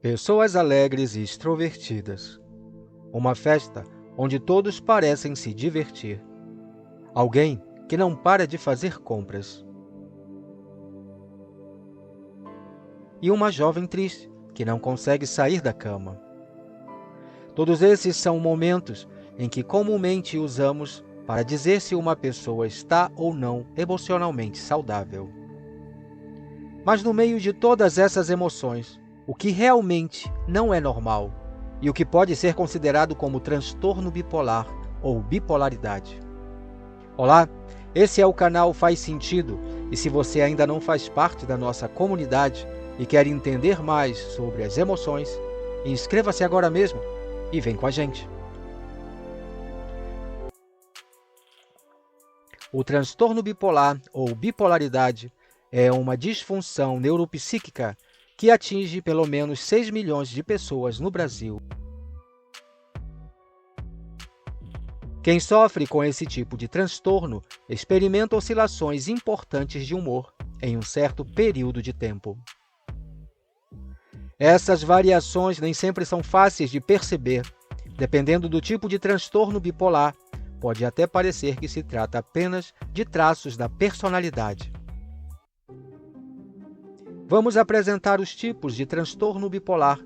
Pessoas alegres e extrovertidas. Uma festa onde todos parecem se divertir. Alguém que não para de fazer compras. E uma jovem triste que não consegue sair da cama. Todos esses são momentos em que comumente usamos para dizer se uma pessoa está ou não emocionalmente saudável. Mas no meio de todas essas emoções, o que realmente não é normal e o que pode ser considerado como transtorno bipolar ou bipolaridade. Olá, esse é o canal Faz Sentido e se você ainda não faz parte da nossa comunidade e quer entender mais sobre as emoções, inscreva-se agora mesmo e vem com a gente. O transtorno bipolar ou bipolaridade é uma disfunção neuropsíquica que atinge pelo menos 6 milhões de pessoas no Brasil. Quem sofre com esse tipo de transtorno experimenta oscilações importantes de humor em um certo período de tempo. Essas variações nem sempre são fáceis de perceber. Dependendo do tipo de transtorno bipolar, pode até parecer que se trata apenas de traços da personalidade. Vamos apresentar os tipos de transtorno bipolar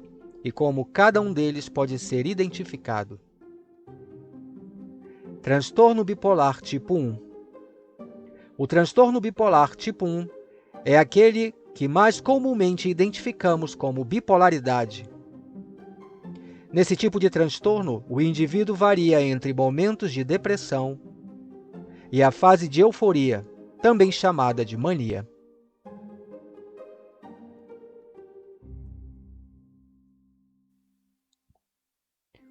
e como cada um deles pode ser identificado. Transtorno bipolar tipo 1. O transtorno bipolar tipo 1 é aquele que mais comumente identificamos como bipolaridade. Nesse tipo de transtorno, o indivíduo varia entre momentos de depressão e a fase de euforia, também chamada de mania.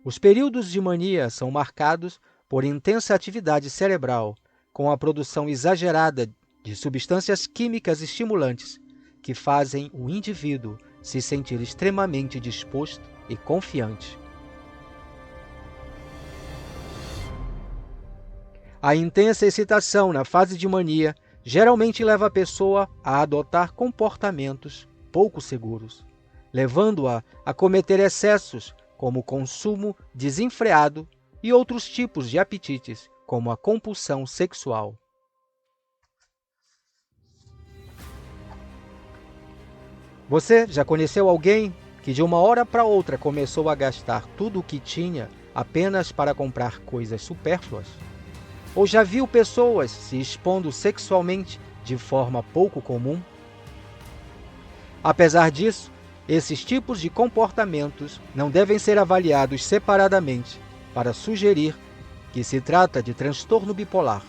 Os períodos de mania são marcados por intensa atividade cerebral, com a produção exagerada de substâncias químicas estimulantes que fazem o indivíduo se sentir extremamente disposto e confiante. A intensa excitação na fase de mania geralmente leva a pessoa a adotar comportamentos pouco seguros, levando-a a cometer excessos como o consumo desenfreado e outros tipos de apetites, como a compulsão sexual. Você já conheceu alguém que de uma hora para outra começou a gastar tudo o que tinha apenas para comprar coisas supérfluas? Ou já viu pessoas se expondo sexualmente de forma pouco comum? Apesar disso, esses tipos de comportamentos não devem ser avaliados separadamente para sugerir que se trata de transtorno bipolar.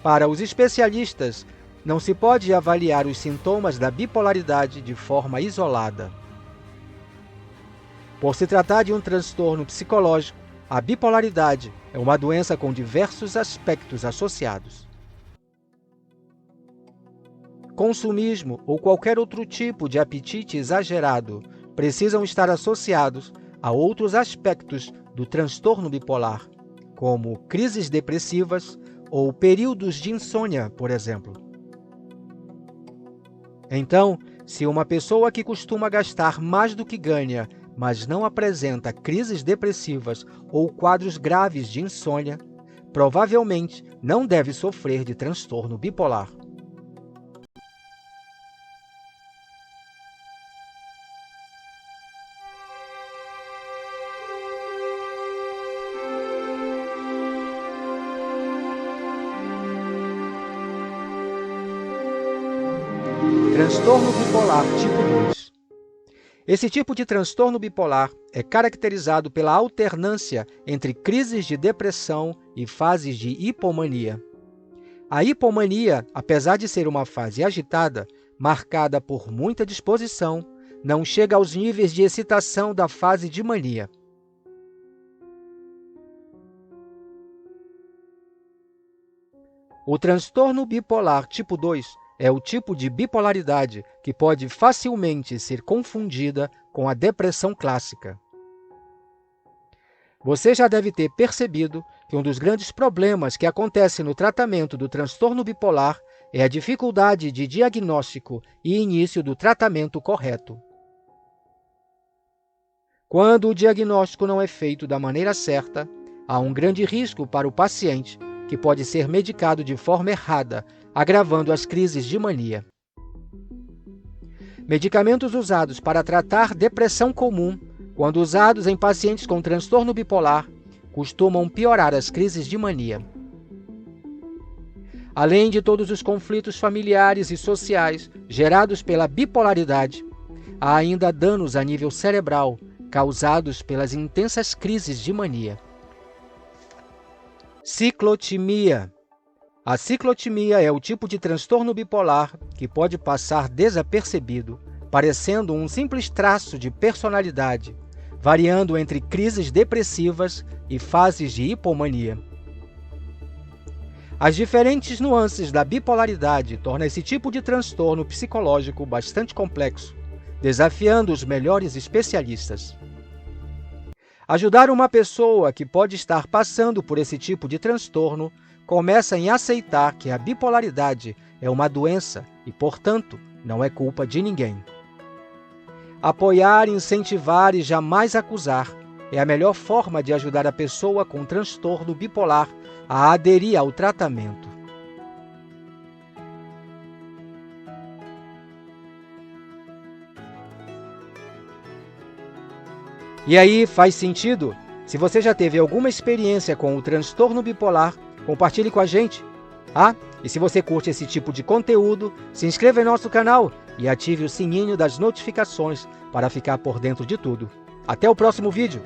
Para os especialistas, não se pode avaliar os sintomas da bipolaridade de forma isolada. Por se tratar de um transtorno psicológico, a bipolaridade é uma doença com diversos aspectos associados. Consumismo ou qualquer outro tipo de apetite exagerado precisam estar associados a outros aspectos do transtorno bipolar, como crises depressivas ou períodos de insônia, por exemplo. Então, se uma pessoa que costuma gastar mais do que ganha, mas não apresenta crises depressivas ou quadros graves de insônia, provavelmente não deve sofrer de transtorno bipolar. Transtorno bipolar tipo 2. Esse tipo de transtorno bipolar é caracterizado pela alternância entre crises de depressão e fases de hipomania. A hipomania, apesar de ser uma fase agitada, marcada por muita disposição, não chega aos níveis de excitação da fase de mania. O transtorno bipolar tipo 2 é o tipo de bipolaridade que pode facilmente ser confundida com a depressão clássica. Você já deve ter percebido que um dos grandes problemas que acontece no tratamento do transtorno bipolar é a dificuldade de diagnóstico e início do tratamento correto. Quando o diagnóstico não é feito da maneira certa, há um grande risco para o paciente, que pode ser medicado de forma errada, agravando as crises de mania. Medicamentos usados para tratar depressão comum, quando usados em pacientes com transtorno bipolar, costumam piorar as crises de mania. Além de todos os conflitos familiares e sociais gerados pela bipolaridade, há ainda danos a nível cerebral causados pelas intensas crises de mania. Ciclotimia. A ciclotimia é o tipo de transtorno bipolar que pode passar desapercebido, parecendo um simples traço de personalidade, variando entre crises depressivas e fases de hipomania. As diferentes nuances da bipolaridade tornam esse tipo de transtorno psicológico bastante complexo, desafiando os melhores especialistas. Ajudar uma pessoa que pode estar passando por esse tipo de transtorno começa em aceitar que a bipolaridade é uma doença e, portanto, não é culpa de ninguém. Apoiar, incentivar e jamais acusar é a melhor forma de ajudar a pessoa com transtorno bipolar a aderir ao tratamento. E aí, faz sentido? Se você já teve alguma experiência com o transtorno bipolar, compartilhe com a gente. E se você curte esse tipo de conteúdo, se inscreva em nosso canal e ative o sininho das notificações para ficar por dentro de tudo. Até o próximo vídeo!